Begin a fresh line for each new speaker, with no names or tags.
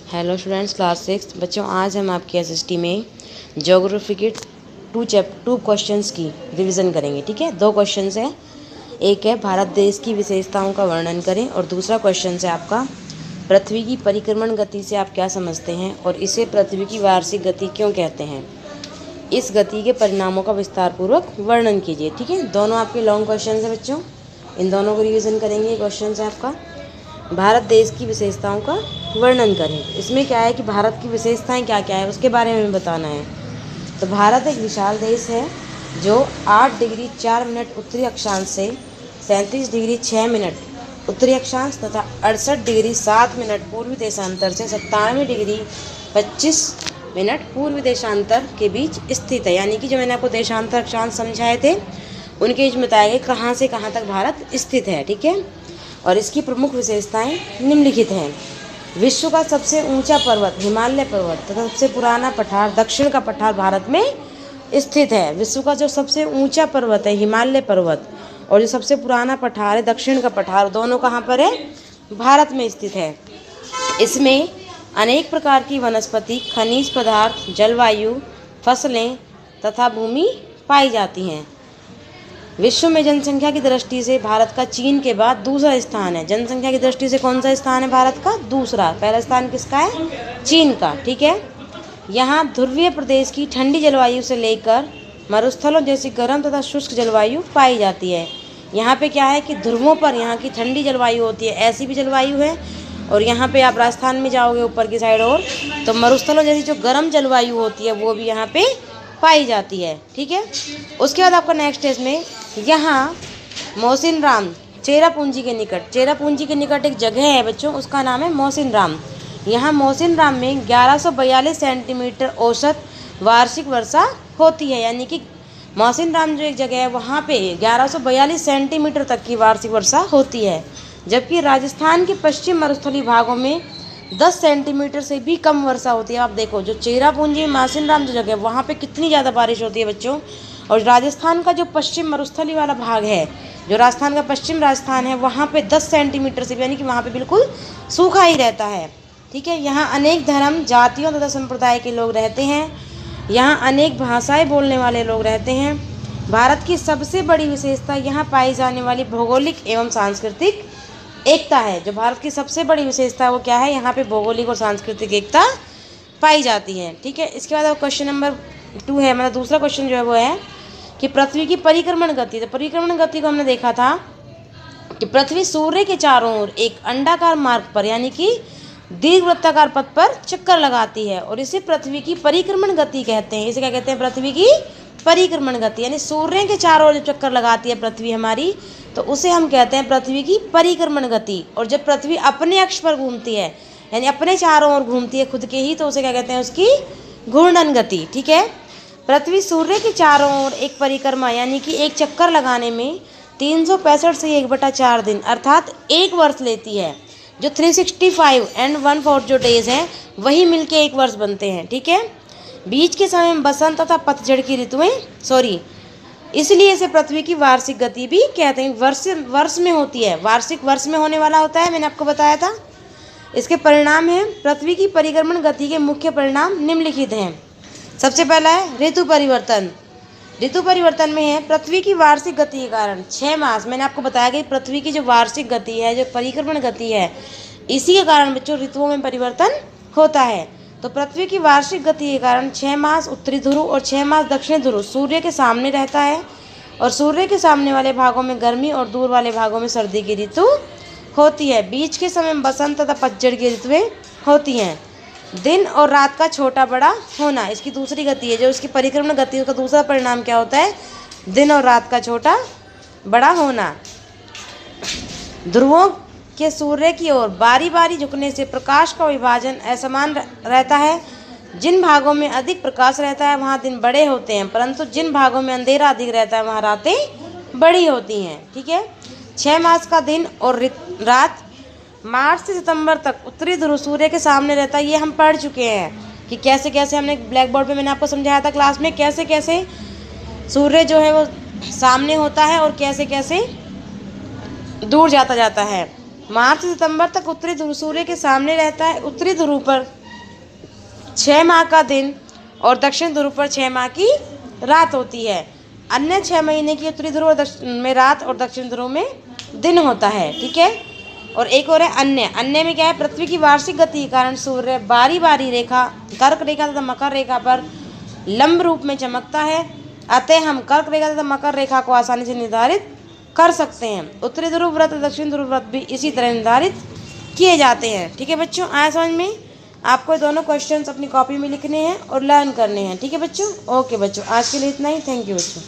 Hello students, class 6 बच्चों, आज हम आपके एसएसटी में ज्योग्राफी के टू क्वेश्चंस की रिवीजन करेंगे। ठीक है, 2 क्वेश्चंस हैं। एक है भारत देश की विशेषताओं का वर्णन करें और दूसरा क्वेश्चन है आपका पृथ्वी की परिक्रमण गति से आप क्या समझते हैं और इसे पृथ्वी की वार्षिक गति क्यों कहते हैं। इस गति के परिणामों का विस्तार पूर्वक वर्णन कीजिए। ठीक है, दोनों आपके लॉन्ग क्वेश्चन हैं बच्चों, इन दोनों को रिवीजन करेंगे। क्वेश्चन है आपका भारत देश की विशेषताओं का वर्णन करें। इसमें क्या है कि भारत की विशेषताएं क्या क्या है उसके बारे में बताना है। तो भारत एक विशाल देश है जो 8 डिग्री 4 मिनट उत्तरी अक्षांश से 37 डिग्री 6 मिनट उत्तरी अक्षांश तथा 68 डिग्री 7 मिनट पूर्वी देशांतर से 97 डिग्री 25 मिनट पूर्वी देशांतर के बीच स्थित है। यानी कि जो मैंने आपको देशांतर अक्षांश समझाए थे उनके बीच में बताया गया कहाँ से कहाँ तक भारत स्थित है। ठीक है, और इसकी प्रमुख विशेषताएं निम्नलिखित हैं। विश्व का सबसे ऊंचा पर्वत हिमालय पर्वत तथा सबसे पुराना पठार दक्षिण का पठार भारत में स्थित है। विश्व का जो सबसे ऊंचा पर्वत है हिमालय पर्वत और जो सबसे पुराना पठार है दक्षिण का पठार, दोनों कहाँ पर है? भारत में स्थित है। इसमें अनेक प्रकार की वनस्पति, खनिज पदार्थ, जलवायु, फसलें तथा भूमि पाई जाती हैं। विश्व में जनसंख्या की दृष्टि से भारत का चीन के बाद दूसरा स्थान है। जनसंख्या की दृष्टि से कौन सा स्थान है भारत का? दूसरा। पहला स्थान किसका है? चीन का। ठीक है, यहाँ ध्रुवीय प्रदेश की ठंडी जलवायु से लेकर मरुस्थलों जैसी गर्म तथा शुष्क जलवायु पाई जाती है। यहाँ पे क्या है कि ध्रुवों पर यहाँ की ठंडी जलवायु होती है, ऐसी भी जलवायु है। और यहाँ पे आप राजस्थान में जाओगे ऊपर की साइड और तो मरुस्थलों जैसी जो गर्म जलवायु होती है वो भी यहाँ पे पाई जाती है। ठीक है, उसके बाद आपका नेक्स्ट है इसमें यहाँ मौसिनराम चेरापूंजी के निकट एक जगह है बच्चों, उसका नाम है मौसिनराम। यहाँ मौसिनराम में 1142 सेंटीमीटर औसत वार्षिक वर्षा होती है। यानी कि मौसिनराम जो एक जगह है वहाँ पे 1142 सेंटीमीटर तक की वार्षिक वर्षा होती है, जबकि राजस्थान के पश्चिम मरुस्थलीय भागों में 10 सेंटीमीटर से भी कम वर्षा होती है। आप देखो जो चेरापूंजी मौसिनराम जो जगह है वहाँ पे कितनी ज़्यादा बारिश होती है बच्चों। और राजस्थान का जो पश्चिम मरुस्थलीय वाला भाग है, जो राजस्थान का पश्चिम राजस्थान है, वहाँ पे 10 सेंटीमीटर से भी, यानी कि वहाँ पे बिल्कुल सूखा ही रहता है। ठीक है, यहाँ अनेक धर्म, जातियों तथा संप्रदाय के लोग रहते हैं। यहाँ अनेक भाषाएं बोलने वाले लोग रहते हैं। भारत की सबसे बड़ी विशेषता यहाँ पाई जाने वाली भौगोलिक एवं सांस्कृतिक एकता है। जो भारत की सबसे बड़ी विशेषता है वो क्या है? यहाँ पे भौगोलिक और सांस्कृतिक एकता पाई जाती है। ठीक है, इसके बाद क्वेश्चन नंबर 2 है, मतलब दूसरा क्वेश्चन जो है वो है कि पृथ्वी की परिक्रमण गति। तो परिक्रमण गति को हमने देखा था कि पृथ्वी सूर्य के चारों ओर एक अंडाकार मार्ग पर यानी कि दीर्घवृत्ताकार पथ पर चक्कर लगाती है और इसे पृथ्वी की परिक्रमण गति कहते हैं। इसे क्या कहते हैं? पृथ्वी की परिक्रमण गति। यानी सूर्य के चारों ओर जब चक्कर लगाती है पृथ्वी हमारी, तो उसे हम कहते हैं पृथ्वी की परिक्रमण गति। और जब पृथ्वी अपने अक्ष पर घूमती है, यानी अपने चारों ओर घूमती है खुद के ही, तो उसे क्या कहते हैं? उसकी घूर्णन गति। ठीक है, पृथ्वी सूर्य के चारों ओर एक परिक्रमा यानी कि एक चक्कर लगाने में 365 से 1/4 दिन अर्थात 1 वर्ष लेती है। जो 365 एंड 1/4 जो डेज हैं वही मिलके 1 वर्ष बनते हैं। ठीक है, बीच के समय में बसंत तथा पतझड़ की ऋतुएं इसलिए इसे पृथ्वी की वार्षिक गति भी कहते हैं। वर्ष में होती है, वार्षिक वर्ष में होने वाला होता है, मैंने आपको बताया था। इसके परिणाम हैं पृथ्वी की परिक्रमण गति के मुख्य परिणाम निम्नलिखित हैं। सबसे पहला है ऋतु परिवर्तन। ऋतु परिवर्तन में है पृथ्वी की वार्षिक गति के कारण 6 मास, मैंने आपको बताया कि पृथ्वी की जो वार्षिक गति है, जो परिक्रमण गति है, इसी के कारण बच्चों ऋतुओं में परिवर्तन होता है। तो पृथ्वी की वार्षिक गति के कारण 6 मास उत्तरी ध्रुव और 6 मास दक्षिणी ध्रुव सूर्य के सामने रहता है और सूर्य के सामने वाले भागों में गर्मी और दूर वाले भागों में सर्दी की ऋतु होती है। बीच के समय में बसंत तथा पतझड़ की ऋतुएं होती हैं। दिन और रात का छोटा बड़ा होना इसकी दूसरी गति है। जो इसकी परिक्रमण गति है उसका दूसरा परिणाम क्या होता है? दिन और रात का छोटा बड़ा होना। ध्रुवों के सूर्य की ओर बारी बारी झुकने से प्रकाश का विभाजन असमान रहता है। जिन भागों में अधिक प्रकाश रहता है वहाँ दिन बड़े होते हैं, परंतु जिन भागों में अंधेरा अधिक रहता है वहाँ रातें बड़ी होती हैं। ठीक है, 6 मास का दिन और रात मार्च से सितंबर तक उत्तरी ध्रुव सूर्य के सामने रहता है। ये हम पढ़ चुके हैं कि कैसे कैसे हमने ब्लैक बोर्ड पे मैंने आपको समझाया था क्लास में, कैसे कैसे सूर्य जो है वो सामने होता है और कैसे कैसे दूर जाता है। मार्च से सितंबर तक उत्तरी ध्रुव सूर्य के सामने रहता है। उत्तरी ध्रुव पर 6 माह का दिन और दक्षिण ध्रुव पर 6 माह की रात होती है। अन्य 6 महीने की उत्तरी ध्रुव में रात और दक्षिण ध्रुव में दिन होता है। ठीक है। और एक और है अन्य। अन्य में क्या है, पृथ्वी की वार्षिक गति के कारण सूर्य बारी बारी रेखा, कर्क रेखा तथा मकर रेखा पर लंब रूप में चमकता है। अतः हम कर्क रेखा तथा मकर रेखा को आसानी से निर्धारित कर सकते हैं। उत्तरी ध्रुव व्रत और दक्षिण ध्रुव व्रत भी इसी तरह निर्धारित किए जाते हैं। ठीक है बच्चों, आया समझ में? आपको दोनों क्वेश्चंस अपनी कॉपी में लिखने हैं और लर्न करने हैं। ठीक है बच्चों। ओके बच्चों, आज के लिए इतना ही। थैंक यू बच्चों।